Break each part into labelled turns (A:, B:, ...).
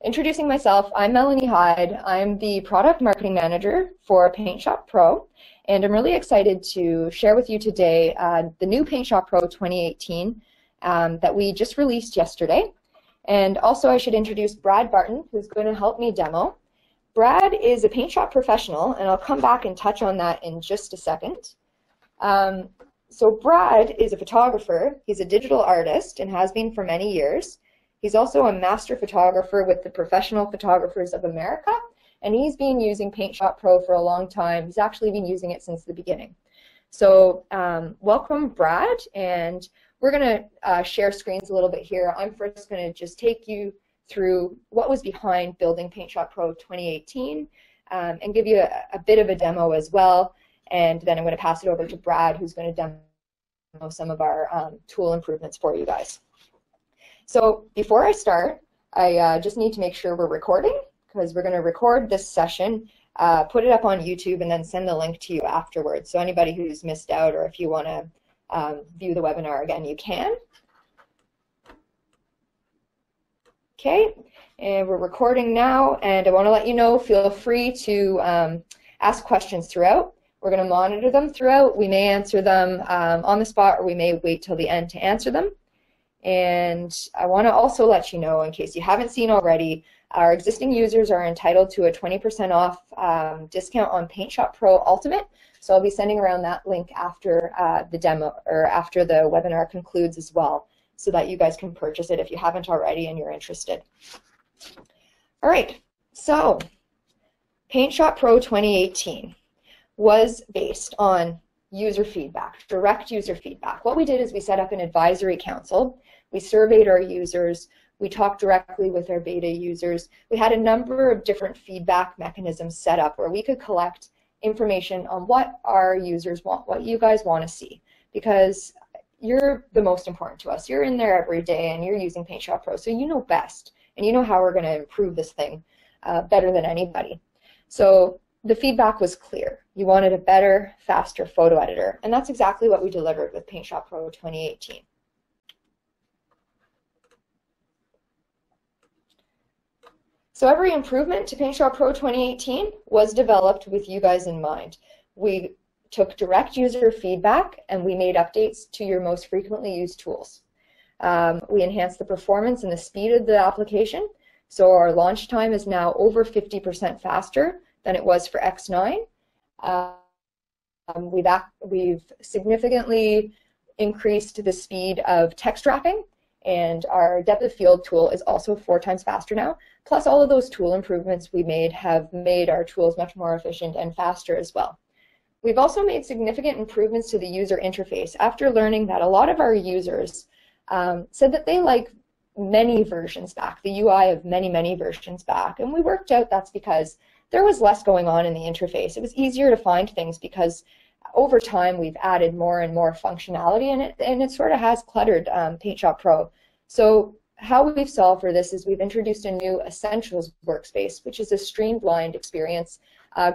A: introducing myself, I'm Melanie Hyde. I'm the Product Marketing Manager for PaintShop Pro, and I'm really excited to share with you today the new PaintShop Pro 2018 that we just released yesterday. And also I should introduce Brad Barton, who's going to help me demo. Brad is a PaintShop Professional, and I'll come back and touch on that in just a second. So Brad is a photographer. He's a digital artist and has been for many years. He's also a master photographer with the Professional Photographers of America, and he's been using PaintShop Pro for a long time. He's actually been using it since the beginning. So welcome, Brad, and we're going to share screens a little bit here. I'm first going to just take you through what was behind building PaintShop Pro 2018 and give you a bit of a demo as well. And then I'm going to pass it over to Brad, who's going to demo some of our tool improvements for you guys. So before I start, I just need to make sure we're recording, because we're going to record this session, put it up on YouTube, and then send the link to you afterwards. So anybody who's missed out, or if you want to view the webinar again, you can. Okay, and we're recording now, and I want to let you know, feel free to ask questions throughout. We're going to monitor them throughout. We may answer them on the spot, or we may wait till the end to answer them. And I want to also let you know, in case you haven't seen already, our existing users are entitled to a 20% off discount on PaintShop Pro Ultimate. So I'll be sending around that link after the demo, or after the webinar concludes as well, so that you guys can purchase it if you haven't already and you're interested. All right, so PaintShop Pro 2018 was based on user feedback, direct user feedback. What we did is we set up an advisory council. We surveyed our users. We talked directly with our beta users. We had a number of different feedback mechanisms set up where we could collect information on what our users want, what you guys want to see, because you're the most important to us. You're in there every day and you're using PaintShop Pro, so you know best, and you know how we're going to improve this thing better than anybody. So the feedback was clear. You wanted a better, faster photo editor, and that's exactly what we delivered with PaintShop Pro 2018. So every improvement to PaintShop Pro 2018 was developed with you guys in mind. We took direct user feedback and we made updates to your most frequently used tools. We enhanced the performance and the speed of the application, so our launch time is now over 50% faster than it was for X9. We've significantly increased the speed of text wrapping, and our depth of field tool is also 4 times faster now. Plus, all of those tool improvements we made have made our tools much more efficient and faster as well. We've also made significant improvements to the user interface after learning that a lot of our users said that they like many versions back, the UI of many versions back, and we worked out that's because there was less going on in the interface. It was easier to find things because over time we've added more and more functionality, and it sort of has cluttered PaintShop Pro. So how we've solved for this is we've introduced a new Essentials workspace, which is a streamlined experience,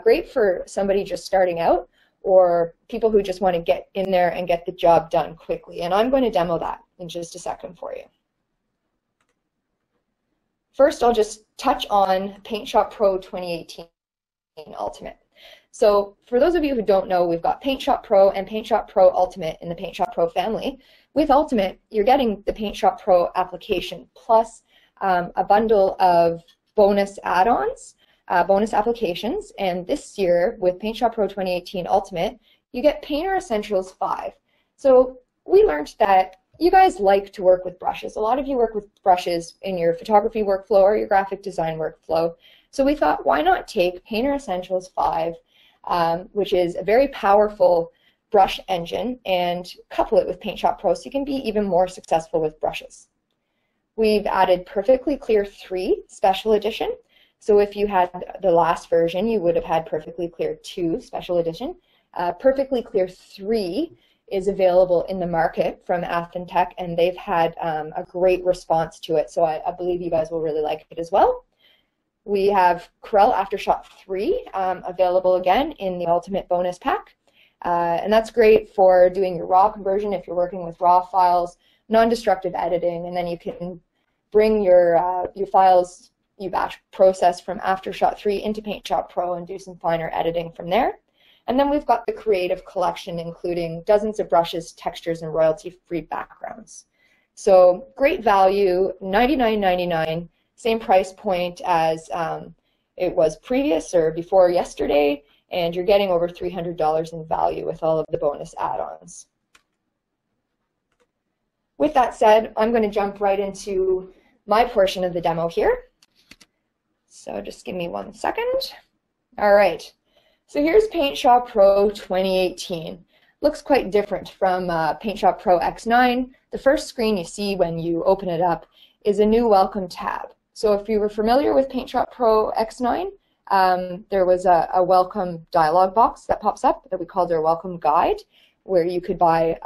A: great for somebody just starting out or people who just want to get in there and get the job done quickly. And I'm going to demo that in just a second for you. First, I'll just touch on PaintShop Pro 2018 Ultimate. So for those of you who don't know, we've got PaintShop Pro and PaintShop Pro Ultimate in the PaintShop Pro family. With Ultimate, you're getting the PaintShop Pro application plus a bundle of bonus add-ons, bonus applications, and this year with PaintShop Pro 2018 Ultimate, you get Painter Essentials 5. So we learned that you guys like to work with brushes. A lot of you work with brushes in your photography workflow or your graphic design workflow. So we thought, why not take Painter Essentials 5, which is a very powerful brush engine, and couple it with PaintShop Pro so you can be even more successful with brushes. We've added Perfectly Clear 3 Special Edition. So if you had the last version, you would have had Perfectly Clear 2 Special Edition. Perfectly Clear 3 is available in the market from Athentech, and they've had a great response to it, so I believe you guys will really like it as well. We have Corel Aftershock 3 available again in the Ultimate Bonus Pack, and that's great for doing your raw conversion if you're working with raw files, non-destructive editing, and then you can bring your files you batch process from Aftershot 3 into PaintShop Pro and do some finer editing from there. And then we've got the creative collection, including dozens of brushes, textures, and royalty-free backgrounds. So great value, $99.99, same price point as it was previous or before yesterday, and you're getting over $300 in value with all of the bonus add-ons. With that said, I'm going to jump right into my portion of the demo here. So just give me 1 second. All right, so here's PaintShop Pro 2018. Looks quite different from PaintShop Pro X9. The first screen you see when you open it up is a new welcome tab. So if you were familiar with PaintShop Pro X9, there was a welcome dialog box that pops up that we called our welcome guide, where you could buy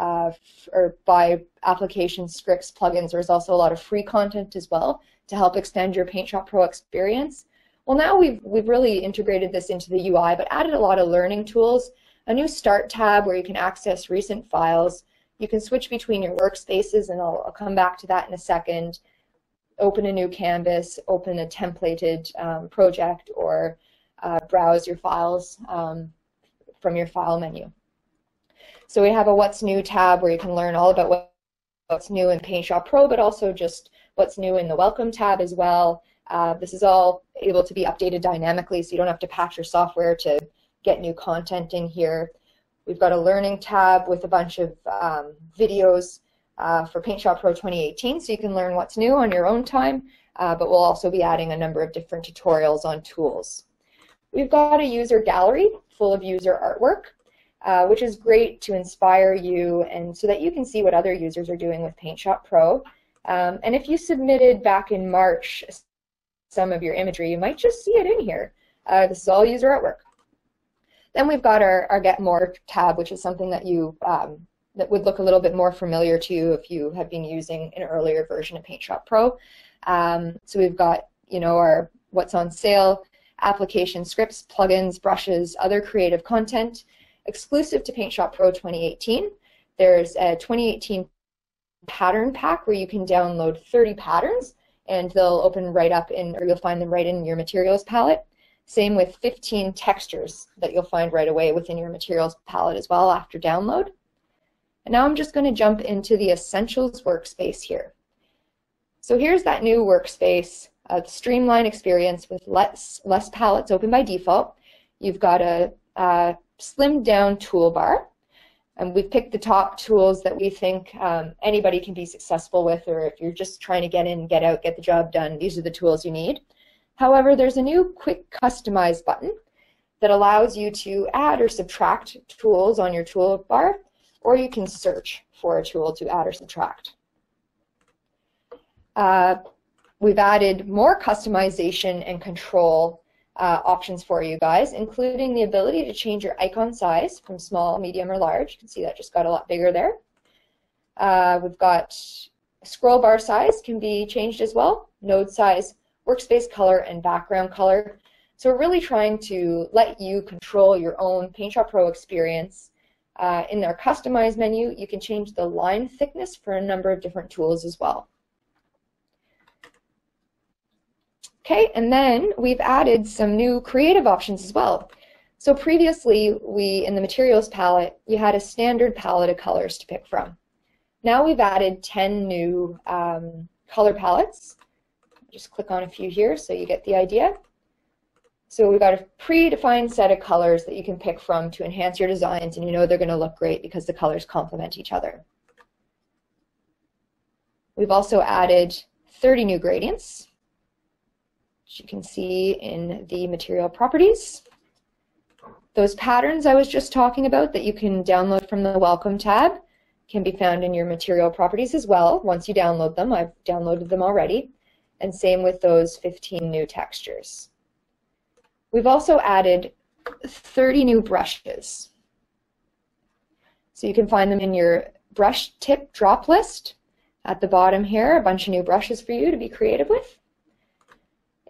A: applications, scripts, plugins. There's also a lot of free content as well to help extend your PaintShop Pro experience. Well, now we've really integrated this into the UI, but added a lot of learning tools, a new Start tab where you can access recent files. You can switch between your workspaces, and I'll come back to that in a second. Open a new canvas, open a templated project, or browse your files from your file menu. So we have a What's New tab where you can learn all about what's new in PaintShop Pro, but also just what's new in the Welcome tab as well. This is all able to be updated dynamically, so you don't have to patch your software to get new content in here. We've got a Learning tab with a bunch of videos for PaintShop Pro 2018, so you can learn what's new on your own time, but we'll also be adding a number of different tutorials on tools. We've got a user gallery full of user artwork, which is great to inspire you and so that you can see what other users are doing with PaintShop Pro. And if you submitted back in March some of your imagery, you might just see it in here. This is all user artwork. Then we've got our Get More tab, which is something that you that would look a little bit more familiar to you if you have been using an earlier version of PaintShop Pro. So we've got, our what's on sale, application scripts, plugins, brushes, other creative content. Exclusive to PaintShop Pro 2018, there's a 2018 pattern pack where you can download 30 patterns, and they'll open right up or you'll find them right in your materials palette. Same with 15 textures that you'll find right away within your materials palette as well after download. And now I'm just going to jump into the Essentials workspace here. So here's that new workspace, a streamlined experience with less palettes open by default. You've got a slimmed down toolbar, and we've picked the top tools that we think anybody can be successful with, or if you're just trying to get in, get out, get the job done, these are the tools you need. However, there's a new Quick Customize button that allows you to add or subtract tools on your toolbar, or you can search for a tool to add or subtract. We've added more customization and control options for you guys, including the ability to change your icon size from small, medium, or large. You can see that just got a lot bigger there. We've got scroll bar size can be changed as well, node size, workspace color, and background color. So we're really trying to let you control your own PaintShop Pro experience. In our Customize menu, you can change the line thickness for a number of different tools as well. Okay, and then we've added some new creative options as well. So previously, in the materials palette, you had a standard palette of colors to pick from. Now we've added 10 new color palettes. Just click on a few here so you get the idea. So we've got a predefined set of colors that you can pick from to enhance your designs, and they're going to look great because the colors complement each other. We've also added 30 new gradients, which you can see in the material properties. Those patterns I was just talking about that you can download from the Welcome tab can be found in your material properties as well once you download them. I've downloaded them already. And same with those 15 new textures. We've also added 30 new brushes. So you can find them in your brush tip drop list. At the bottom here, a bunch of new brushes for you to be creative with.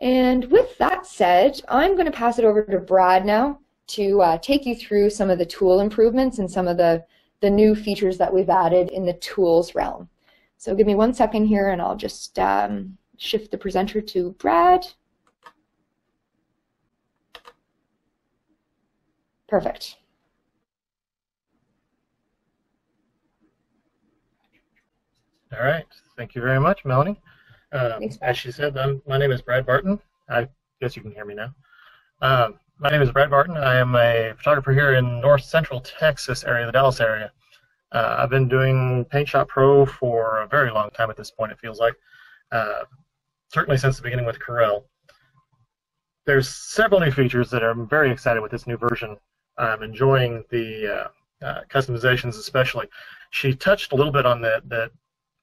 A: And with that said, I'm going to pass it over to Brad now to take you through some of the tool improvements and some of the new features that we've added in the tools realm. So give me 1 second here and I'll just shift the presenter to Brad. Perfect.
B: All right. Thank you very much, Melanie.
A: Thanks.
B: As she said, my name is Brad Barton. I guess you can hear me now. My name is Brad Barton. I am a photographer here in North Central Texas area, the Dallas area. I've been doing PaintShop Pro for a very long time at this point, it feels like. Certainly since the beginning with Corel. There's several new features that I'm very excited with this new version. I'm enjoying the customizations especially. She touched a little bit on the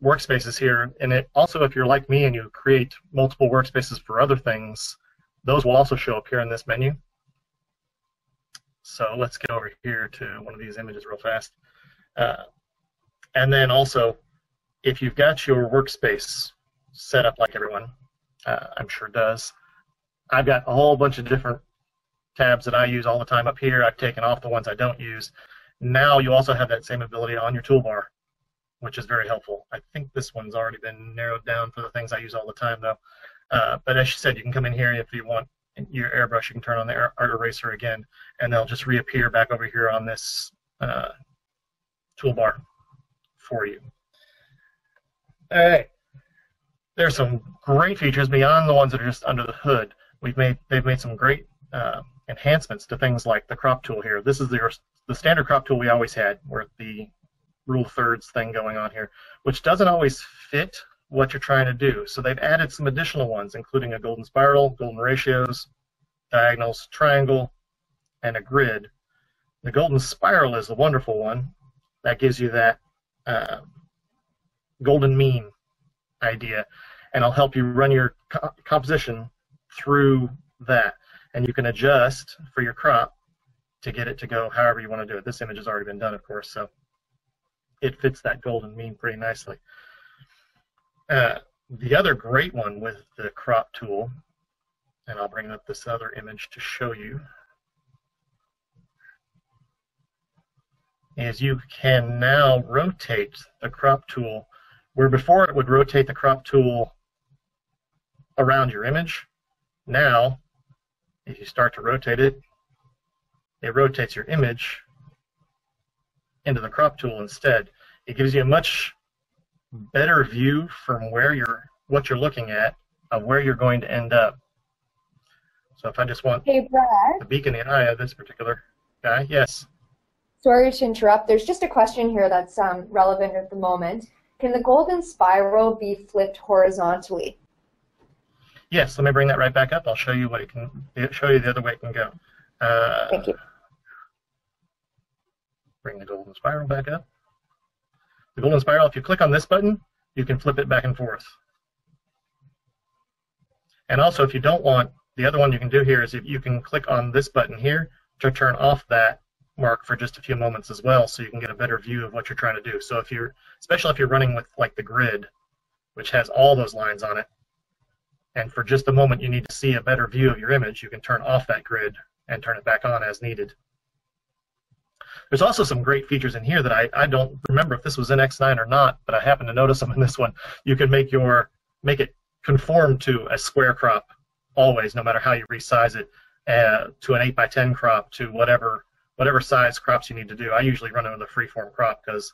B: workspaces here, and it also, if you're like me and you create multiple workspaces for other things, those will also show up here in this menu. So let's get over here to one of these images real fast. And then also, if you've got your workspace set up like everyone, I'm sure does, I've got a whole bunch of different tabs that I use all the time up here. I've taken off the ones I don't use. Now you also have that same ability on your toolbar, which is very helpful. I think this one's already been narrowed down for the things I use all the time, though. But as she said, you can come in here if you want your airbrush. You can turn on the art eraser again, and they'll just reappear back over here on this toolbar for you. All right. There's some great features beyond the ones that are just under the hood. They've made some great enhancements to things like the crop tool here. This is the standard crop tool we always had, where the rule of thirds thing going on here, which doesn't always fit what you're trying to do. So they've added some additional ones, including a golden spiral, golden ratios, diagonals, triangle, and a grid. The golden spiral is the wonderful one. That gives you that golden mean idea, and it'll help you run your composition through that. And you can adjust for your crop to get it to go however you want to do it. This image has already been done, of course, so it fits that golden mean pretty nicely. The other great one with the crop tool, and I'll bring up this other image to show you, is you can now rotate the crop tool, where before it would rotate the crop tool around your image. Now, if you start to rotate it, it rotates your image into the crop tool instead. It gives you a much better view from what you're looking at of where you're going to end up. So if I just want
A: Hey, Brad.
B: the beak in the eye of this particular guy, yes.
A: Sorry to interrupt. There's just a question here that's relevant at the moment. Can the golden spiral be flipped horizontally?
B: Yes, let me bring that right back up. I'll show you what it can show you the other way it can go.
A: Thank you.
B: Bring the golden spiral back up. The golden spiral, if you click on this button, you can flip it back and forth. And also, if you don't want, the other one you can do here is if you can click on this button here to turn off that mark for just a few moments as well, so you can get a better view of what you're trying to do. So if you're, especially if you're running with like the grid, which has all those lines on it, and for just a moment you need to see a better view of your image, you can turn off that grid and turn it back on as needed. There's also some great features in here that I don't remember if this was in X9 or not, but I happen to notice them in this one. You can make it conform to a square crop always, no matter how you resize it, to an 8x10 crop, to whatever size crops you need to do. I usually run it with a freeform crop because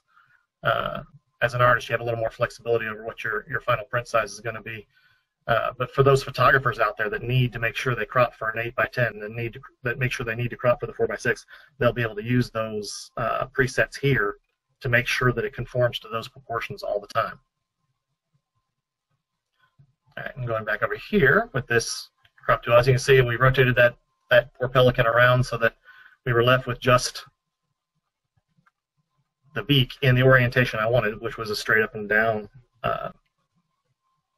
B: as an artist you have a little more flexibility over what your final print size is going to be. But for those photographers out there that need to make sure they crop for an 8x10 and that make sure they need to crop for the 4x6, they'll be able to use those presets here to make sure that it conforms to those proportions all the time. All right, and going back over here with this crop tool, as you can see, we rotated that poor pelican around so that we were left with just the beak in the orientation I wanted, which was a straight up and down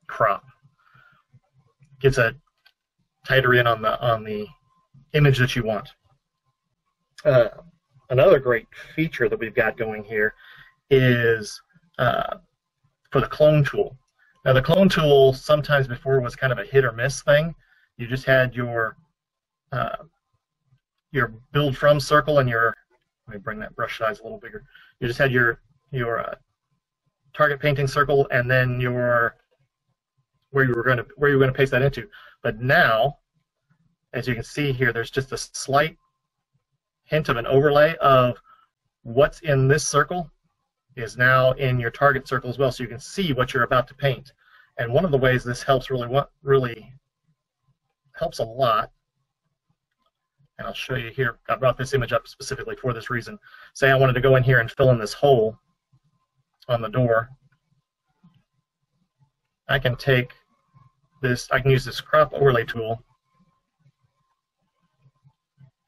B: crop. Gets a tighter in on the image that you want. Another great feature that we've got going here is for the clone tool. Now the clone tool sometimes before was kind of a hit or miss thing. You just had your build from circle and let me bring that brush size a little bigger. You just had your target painting circle and then where you were going to paste that into. But now, as you can see here, there's just a slight hint of an overlay of what's in this circle is now in your target circle as well, so you can see what you're about to paint. And one of the ways this helps really helps a lot, and I'll show you here. I brought this image up specifically for this reason. Say I wanted to go in here and fill in this hole on the door. I can take this, I can use this crop overlay tool,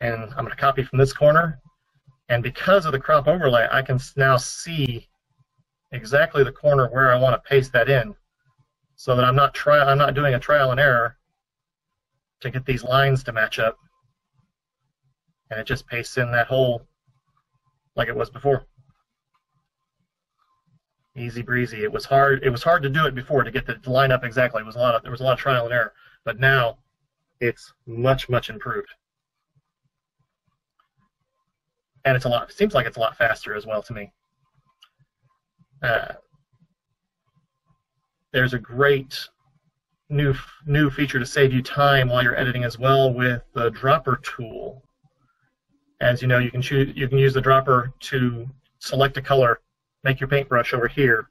B: and I'm going to copy from this corner, and because of the crop overlay, I can now see exactly the corner where I want to paste that in, so that I'm not doing a trial and error to get these lines to match up, and it just pastes in that hole like it was before. Easy breezy. It was hard to do it before, to get the line up exactly. There was a lot of trial and error, but now it's much improved. And it seems like it's a lot faster as well to me. There's a great new feature to save you time while you're editing as well with the dropper tool. As you know, you can use the dropper to select a color, make your paintbrush over here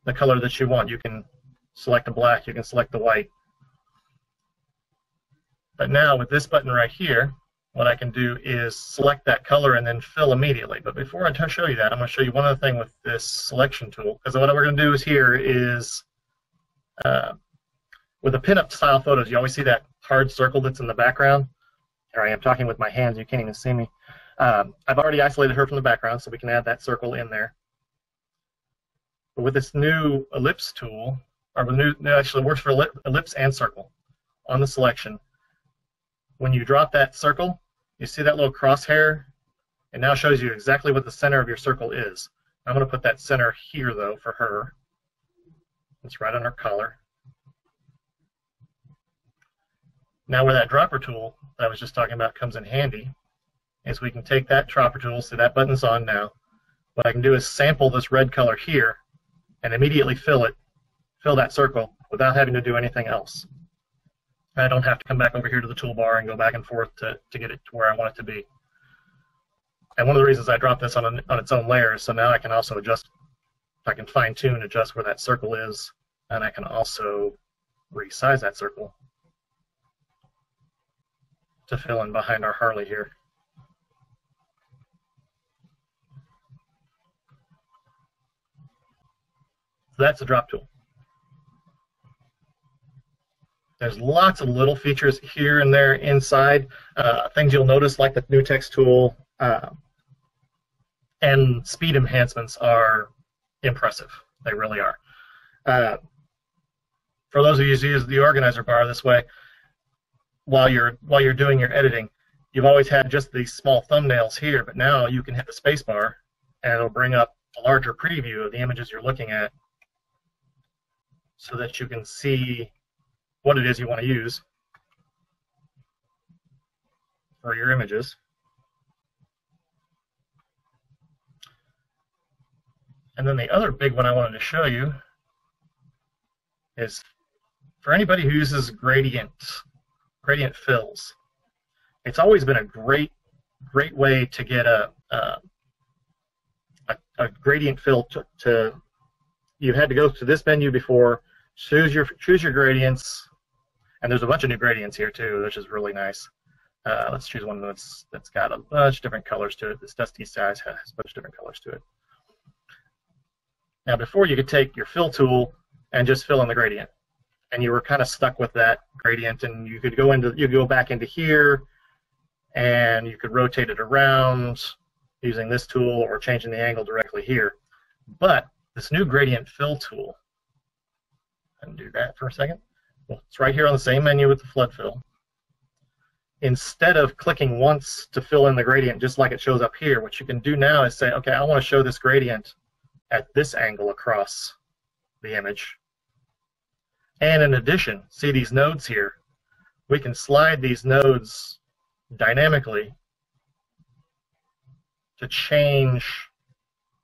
B: the color that you want. You can select the black, you can select the white. But now with this button right here, what I can do is select that color and then fill immediately. But before I show you that, I'm going to show you one other thing with this selection tool. Because what we're going to do is with the pinup style photos, you always see that hard circle that's in the background. Here I am talking with my hands, you can't even see me. I've already isolated her from the background, so we can add that circle in there. But with this new ellipse tool, or actually it works for ellipse and circle on the selection. When you drop that circle, you see that little crosshair? It now shows you exactly what the center of your circle is. I'm going to put that center here, though, for her. It's right on her collar. Now where that dropper tool that I was just talking about comes in handy is we can take that dropper tool, so that button's on now. What I can do is sample this red color here and immediately fill that circle without having to do anything else. I don't have to come back over here to the toolbar and go back and forth to get it to where I want it to be. And one of the reasons I dropped this on its own layer is so now I can also adjust, I can fine-tune, adjust where that circle is, and I can also resize that circle to fill in behind our Harley here. So that's the drop tool. There's lots of little features here and there inside, things you'll notice like the new text tool, and speed enhancements are impressive. They really are. For those of you who use the organizer bar this way, while you're doing your editing, you've always had just these small thumbnails here, but now you can hit the space bar and it'll bring up a larger preview of the images you're looking at so that you can see what it is you want to use for your images. And then the other big one I wanted to show you is for anybody who uses gradient fills. It's always been a great way to get a gradient fill to you had to go to this menu before, choose your gradients, and there's a bunch of new gradients here too, which is really nice. Let's choose one that's got a bunch of different colors to it. This Dusty Skies has a bunch of different colors to it. Now before you could take your fill tool and just fill in the gradient, and you were kind of stuck with that gradient, and you could go back into here, and you could rotate it around using this tool or changing the angle directly here. But this new gradient fill tool, undo that for a second. Well, it's right here on the same menu with the flood fill. Instead of clicking once to fill in the gradient just like it shows up here, what you can do now is say, okay, I want to show this gradient at this angle across the image. And in addition, see these nodes here? We can slide these nodes dynamically to change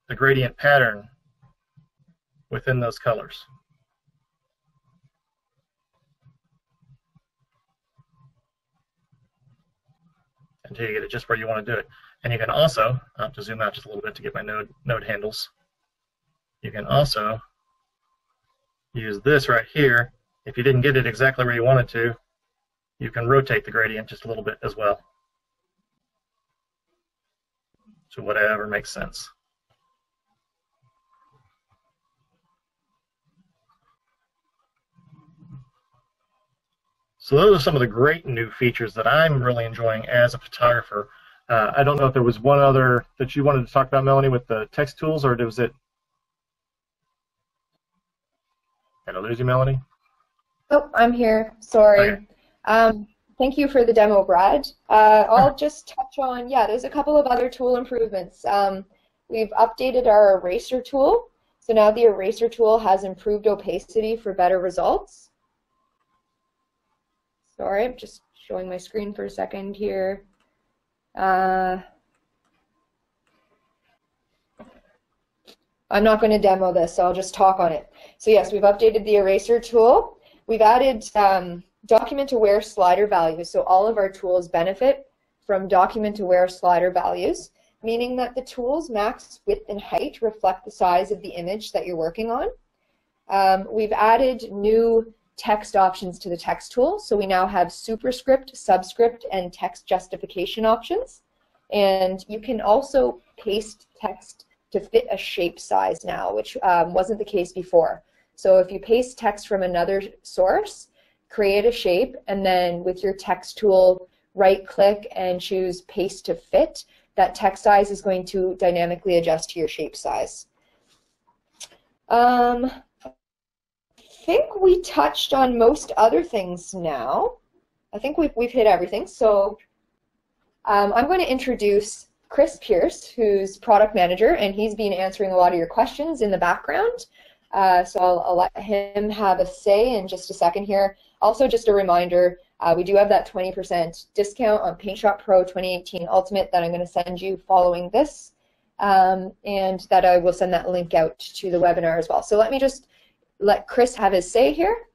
B: the gradient pattern within those colors. until you get it just where you want to do it. And you can also, I'll have to zoom out just a little bit to get my node handles. You can also use this right here. If you didn't get it exactly where you wanted to, you can rotate the gradient just a little bit as well. So whatever makes sense. So those are some of the great new features that I'm really enjoying as a photographer. I don't know if there was one other that you wanted to talk about, Melanie, with the text tools, or was it? Did I lose you, Melanie?
A: Oh, I'm here. Sorry. Okay. Thank you for the demo, Brad. I'll just touch on, yeah, there's a couple of other tool improvements. We've updated our eraser tool. So now the eraser tool has improved opacity for better results. Sorry, I'm just showing my screen for a second here. I'm not going to demo this, so I'll just talk on it. So yes, we've updated the eraser tool. We've added document-aware slider values. So all of our tools benefit from document-aware slider values, meaning that the tool's max width and height reflect the size of the image that you're working on. We've added new text options to the text tool. So we now have superscript, subscript, and text justification options. And you can also paste text to fit a shape size now, which wasn't the case before. So if you paste text from another source, create a shape, and then with your text tool, right-click and choose Paste to Fit, that text size is going to dynamically adjust to your shape size. I think we touched on most other things now. I think we've hit everything. So I'm going to introduce Chris Pierce, who's product manager, and he's been answering a lot of your questions in the background. So I'll let him have a say in just a second here. Also, just a reminder, we do have that 20% discount on PaintShop Pro 2018 Ultimate that I'm going to send you following this, and that I will send that link out to the webinar as well. So let me just let Chris have his say here.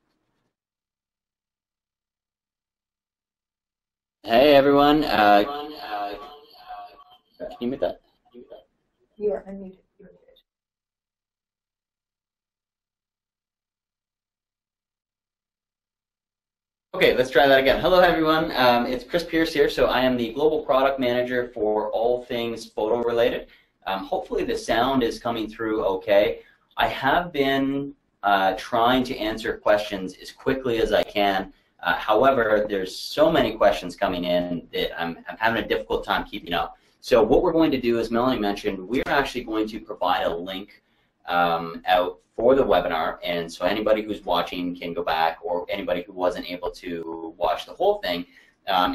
C: Hey everyone. Can you mute that?
A: You are unmuted.
C: Okay, let's try that again. Hello everyone, it's Chris Pierce here. So I am the Global Product Manager for all things photo related. Hopefully the sound is coming through okay. I have been trying to answer questions as quickly as I can. However, there's so many questions coming in that I'm having a difficult time keeping up. So what we're going to do, as Melanie mentioned, we're actually going to provide a link out for the webinar, and so anybody who's watching can go back, or anybody who wasn't able to watch the whole thing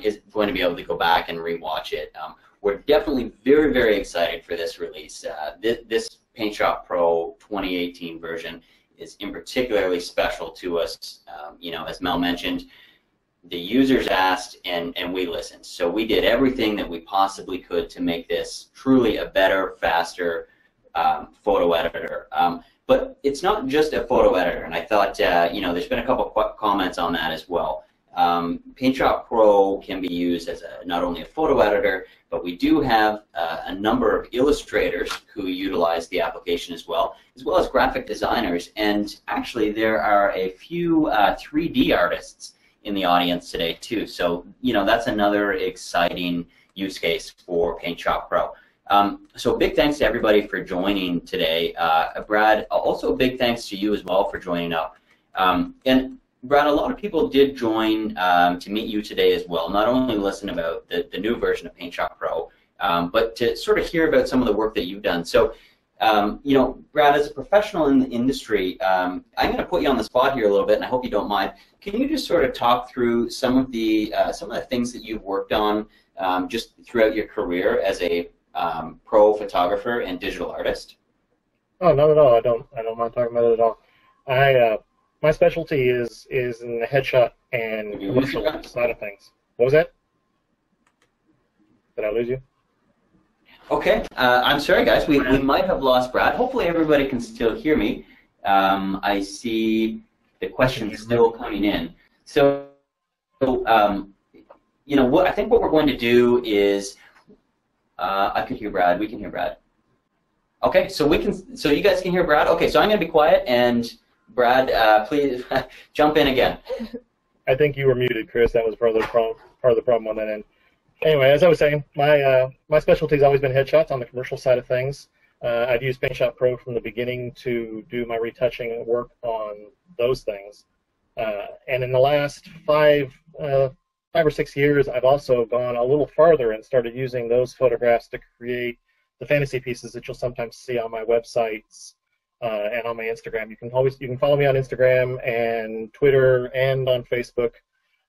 C: is going to be able to go back and rewatch it. We're definitely very, very excited for this release. This PaintShop Pro 2018 version is in particularly special to us. You know, as Mel mentioned, the users asked and we listened. So we did everything that we possibly could to make this truly a better, faster photo editor. But it's not just a photo editor, and I thought, you know, there's been a couple of comments on that as well. PaintShop Pro can be used as not only a photo editor, but we do have a number of illustrators who utilize the application as well as graphic designers. And actually, there are a few 3D artists in the audience today too. So, you know, that's another exciting use case for PaintShop Pro. So big thanks to everybody for joining today. Brad, also a big thanks to you as well for joining up. And Brad, a lot of people did join to meet you today as well, not only listen about the new version of PaintShop Pro, but to sort of hear about some of the work that you've done. So, you know, Brad, as a professional in the industry, I'm going to put you on the spot here a little bit, and I hope you don't mind. Can you just sort of talk through some of the things that you've worked on just throughout your career as a pro photographer and digital artist?
B: Oh, not at all. I don't mind talking about it at all. My specialty is in the headshot and commercial side of things. What was that? Did I lose you?
C: Okay. I'm sorry, guys. We might have lost Brad. Hopefully everybody can still hear me. I see the questions still coming in. So, you know, I think what we're going to do is, I could hear Brad. We can hear Brad. Okay, so you guys can hear Brad. Okay, so I'm going to be quiet, and Brad, please jump in again.
B: I think you were muted, Chris. That was part of the problem on that end. Anyway, as I was saying, my specialty's always been headshots on the commercial side of things. I've used PaintShop Pro from the beginning to do my retouching work on those things. And in the last 5 or 6 years, I've also gone a little farther and started using those photographs to create the fantasy pieces that you'll sometimes see on my websites and on my Instagram. You can follow me on Instagram and Twitter and on Facebook.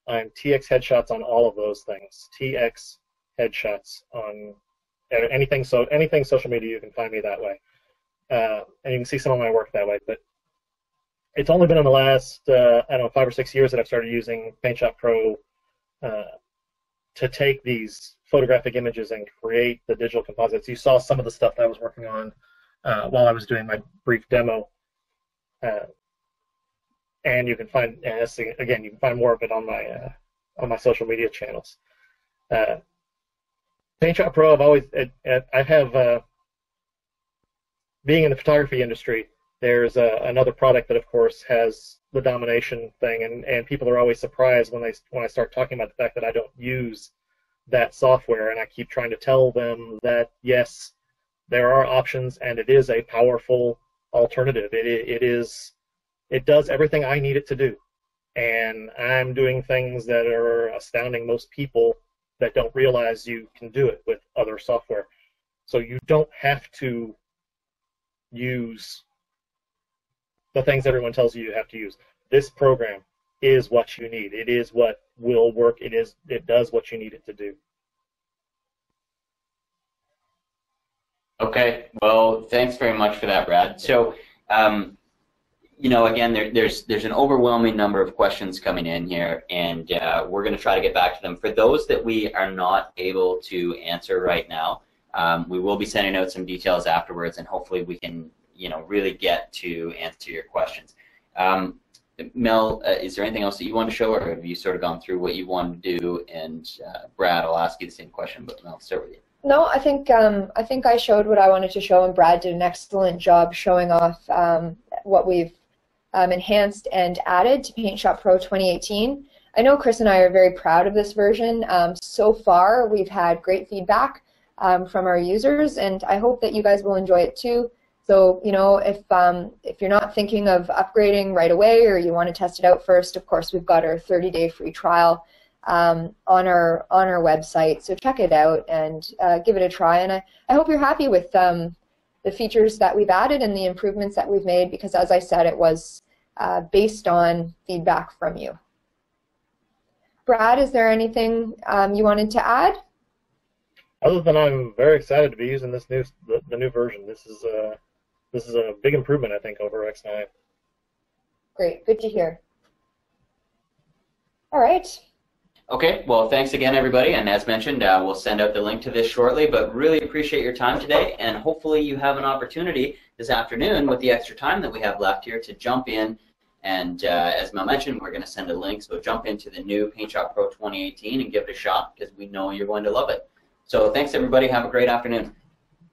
B: I'm TX Headshots on all of those things. TX Headshots on anything social media. You can find me that way, and you can see some of my work that way. But it's only been in the last I don't know 5 or 6 years that I've started using PaintShop Pro to take these photographic images and create the digital composites. You saw some of the stuff that I was working on while I was doing my brief demo. And you can find, again, you can find more of it on my social media channels. PaintShop Pro, being in the photography industry, there's another product that, of course, has the domination thing, and people are always surprised when I start talking about the fact that I don't use that software, and I keep trying to tell them that yes, there are options, and it is a powerful alternative. It does everything I need it to do, and I'm doing things that are astounding most people that don't realize you can do it with other software. So you don't have to use the things everyone tells you have to use. This program is what you need. It is what will work. It does what you need it to do.
C: Okay, well, thanks very much for that, Brad. So, you know, again, there's an overwhelming number of questions coming in here, and we're going to try to get back to them. For those that we are not able to answer right now, we will be sending out some details afterwards, and hopefully we can, you know, really get to answer your questions. Mel, is there anything else that you want to show, or have you sort of gone through what you want to do? And Brad, I'll ask you the same question, but Mel, I'll start with you.
A: No, I think I showed what I wanted to show, and Brad did an excellent job showing off what we've enhanced and added to PaintShop Pro 2018. I know Chris and I are very proud of this version. So far, we've had great feedback from our users, and I hope that you guys will enjoy it too. So, you know, if you're not thinking of upgrading right away, or you want to test it out first, of course, we've got our 30-day free trial on our website. So check it out and give it a try. And I hope you're happy with the features that we've added and the improvements that we've made, because, as I said, it was based on feedback from you. Brad, is there anything you wanted to add?
B: Other than I'm very excited to be using the new version. This is a big improvement, I think, over X9.
A: Great, good to hear. All right.
C: Okay, well, thanks again, everybody. And as mentioned, we'll send out the link to this shortly, but really appreciate your time today. And hopefully you have an opportunity this afternoon, with the extra time that we have left here, to jump in. And as Mel mentioned, we're going to send a link. So jump into the new PaintShop Pro 2018 and give it a shot, because we know you're going to love it. So thanks, everybody. Have a great afternoon.